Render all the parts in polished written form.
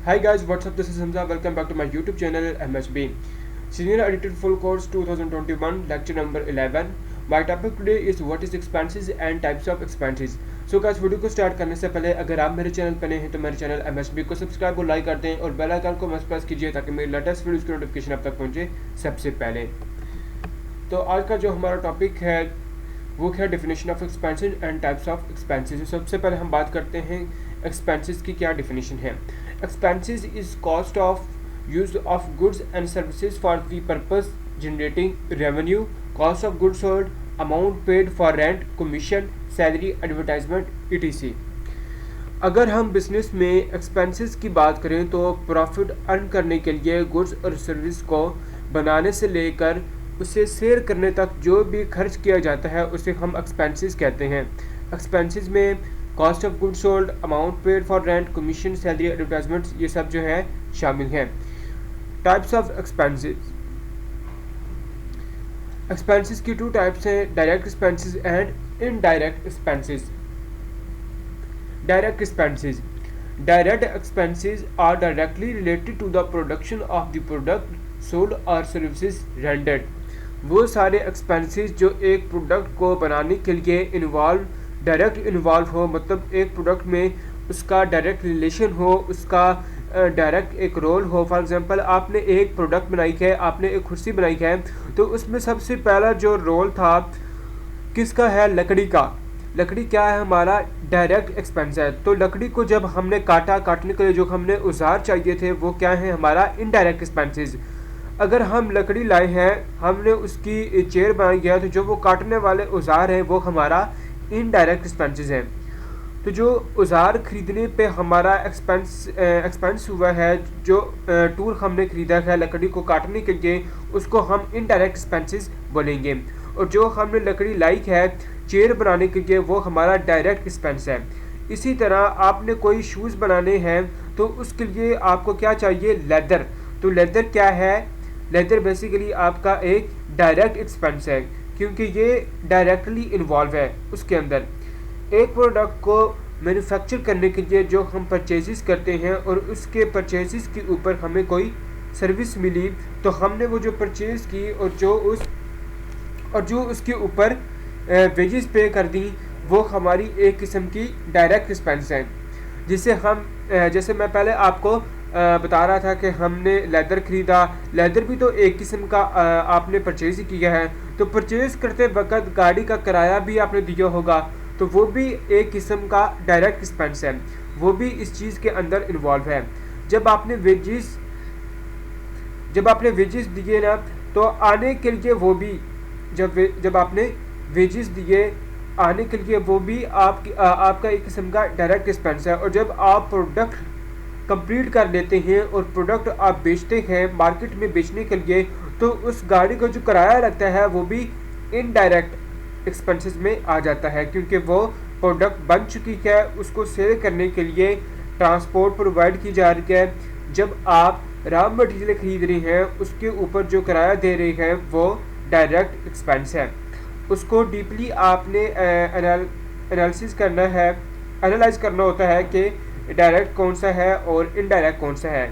Hi guys, what's up? This is Hamza. Welcome back to my YouTube channel MSB. Senior Edited Full Course 2021, lecture number 11. My topic today is what is expenses and types of expenses. So guys, video को start करने से पहले अगर आप मेरे channel पर नए हैं तो मेरे चैनल MSB को सब्सक्राइब और लाइक कर दें और बेल आइकन को मस्ट प्रेस कीजिए ताकि मेरी लेटेस्ट वीडियोस की नोटिफिकेशन आप तक पहुंचे सबसे पहले। तो आज का जो हमारा टॉपिक है वो है definition of expenses and types of expenses. सबसे पहले हम बात करते हैं एक्सपेंसेस की क्या डेफिनेशन है। Expenses is cost of use of goods and services for the purpose generating revenue, cost of goods sold, amount paid for rent, commission, salary, advertisement etc। अगर हम बिजनेस में एक्सपेंसेस की बात करें तो प्रॉफिट अर्न करने के लिए गुड्स और सर्विस को बनाने से लेकर उसे सेल करने तक जो भी खर्च किया जाता है उसे हम एक्सपेंसेस कहते हैं। एक्सपेंसेस में cost of goods sold, amount paid for rent, commission, salary, advertisement ये सब जो है शामिल हैं। Types of expenses. एक्सपेंसेस की टू टाइप्स हैं, direct expenses and indirect expenses. Direct expenses. Direct expenses are directly related to the production of the product sold और services rendered. वो सारे एक्सपेंसेस जो एक प्रोडक्ट को बनाने के लिए डायरेक्ट इन्वॉल्व हो, मतलब एक प्रोडक्ट में उसका डायरेक्ट रिलेशन हो, उसका डायरेक्ट एक रोल हो। फॉर एग्जांपल आपने एक प्रोडक्ट बनाई है, आपने एक कुर्सी बनाई है, तो उसमें सबसे पहला जो रोल था किसका है? लकड़ी का। लकड़ी क्या है? हमारा डायरेक्ट एक्सपेंस है। तो लकड़ी को जब हमने काटने के लिए जो हमने औजार चाहिए थे वो क्या है? हमारा इनडायरेक्ट एक्सपेंसेस। अगर हम लकड़ी लाए हैं, हमने उसकी चेयर बनाई है, तो जो वो काटने वाले औजार हैं वो हमारा इनडायरेक्ट एक्सपेंसेस हैं। तो जो औजार खरीदने पे हमारा एक्सपेंस हुआ है, जो टूल हमने खरीदा है लकड़ी को काटने के लिए, उसको हम इनडायरेक्ट एक्सपेंसेस बोलेंगे। और जो हमने लकड़ी लाई है चेयर बनाने के लिए वो हमारा डायरेक्ट एक्सपेंस है। इसी तरह आपने कोई शूज़ बनाने हैं तो उसके लिए आपको क्या चाहिए? लेदर। तो लेदर क्या है? लेदर बेसिकली आपका एक डायरेक्ट एक्सपेंस है क्योंकि ये डायरेक्टली इन्वॉल्व है उसके अंदर। एक प्रोडक्ट को मैन्युफैक्चर करने के लिए जो हम परचेजेस करते हैं और उसके परचेजेस के ऊपर हमें कोई सर्विस मिली, तो हमने वो जो परचेज की और जो उसके ऊपर वेजेस पे कर दी, वो हमारी एक किस्म की डायरेक्ट एक्सपेंस है। जिसे हम जैसे मैं पहले आपको बता रहा था कि हमने लेदर ख़रीदा। लेदर भी तो एक किस्म का आपने परचेज़ ही किया है, तो परचेज़ करते वक्त गाड़ी का किराया भी आपने दिया होगा, तो वो भी एक किस्म का डायरेक्ट एक्सपेंस है, वो भी इस चीज़ के अंदर इन्वॉल्व है। जब आपने वेजेस दिए ना, तो आने के लिए वो भी जब आपने वेजेस दिए आने के लिए वो भी आपका एक किस्म का डायरेक्ट एक्सपेंस है। और जब आप प्रोडक्ट कंप्लीट कर लेते हैं और प्रोडक्ट आप बेचते हैं मार्केट में बेचने के लिए, तो उस गाड़ी का जो किराया लगता है वो भी इनडायरेक्ट एक्सपेंसेस में आ जाता है क्योंकि वो प्रोडक्ट बन चुकी है, उसको सेल करने के लिए ट्रांसपोर्ट प्रोवाइड की जा रही है। जब आप रॉ मटेरियल खरीद रहे हैं उसके ऊपर जो किराया दे रहे हैं वो डायरेक्ट एक्सपेंस है। उसको डीपली आपने एनालिसिस करना है, एनालाइज करना होता है कि डायरेक्ट कौन सा है और इनडायरेक्ट कौन सा है।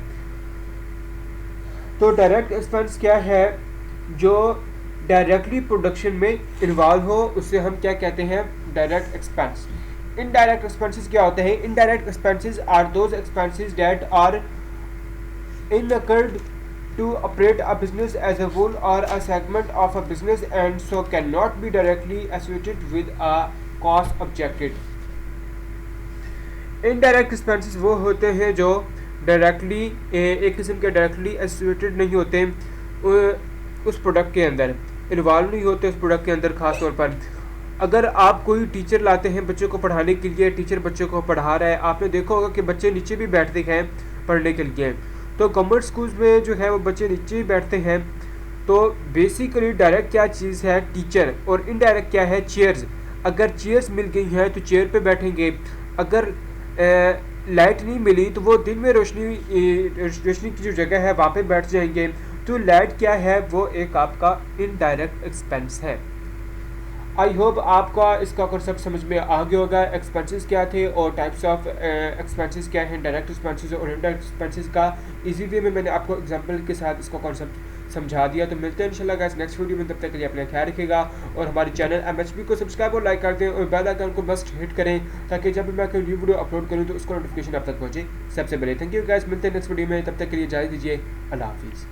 तो डायरेक्ट एक्सपेंस क्या है? जो डायरेक्टली प्रोडक्शन में इन्वॉल्व हो उसे हम क्या कहते हैं? Direct expense. इनडायरेक्ट एक्सपेंसेस क्या होते हैं? Indirect expenses are those expenses that are incurred to operate a business as a whole or a segment of a business and so cannot be directly associated with a cost objected। Indirect expenses वो होते हैं जो directly एक किस्म के directly associated नहीं होते, उस प्रोडक्ट के अंदर इन्वॉल्व नहीं होते उस प्रोडक्ट के अंदर। ख़ास तौर पर अगर आप कोई टीचर लाते हैं बच्चों को पढ़ाने के लिए, टीचर बच्चों को पढ़ा रहा है, आपने देखा होगा कि बच्चे नीचे भी बैठते हैं पढ़ने के लिए। तो गवर्नमेंट स्कूल्स में जो है वो बच्चे नीचे ही बैठते हैं। तो बेसिकली डायरेक्ट क्या चीज़ है? टीचर। और इनडायरेक्ट क्या है? चेयर्स। अगर चेयर्स मिल गई हैं तो चेयर पे बैठेंगे। अगर लाइट नहीं मिली तो वो दिन में रोशनी की जो जगह है वहाँ पे बैठ जाएंगे। तो लाइट क्या है? वो एक आपका इनडायरेक्ट एक्सपेंस है। आई होप आपका इसका कॉन्सेप्ट समझ में आ गया होगा। एक्सपेंसेस क्या थे और टाइप्स ऑफ एक्सपेंसेस क्या हैं, डायरेक्ट एक्सपेंसेस और इनडायरेक्ट एक्सपेंसेस का इजी वे में मैंने आपको एग्जांपल के साथ इसका कॉन्सेप्ट समझा दिया। तो मिलते हैं इंशाल्लाह गाइस नेक्स्ट वीडियो में, तब तक के लिए अपना ख्याल रखिएगा और हमारे चैनल एमएचपी को सब्सक्राइब और लाइक कर दें और बेल आइकन को मस्ट हिट करें ताकि जब भी मैं कोई न्यू वीडियो अपलोड करूँ तो उसका नोटिफिकेशन आप तक पहुँचे सबसे पहले। थैंक यू गाइस, मिलते हैं नेक्स्ट वीडियो में, तब तक के लिए इजाज़त दीजिए, अल्लाह हाफिज़।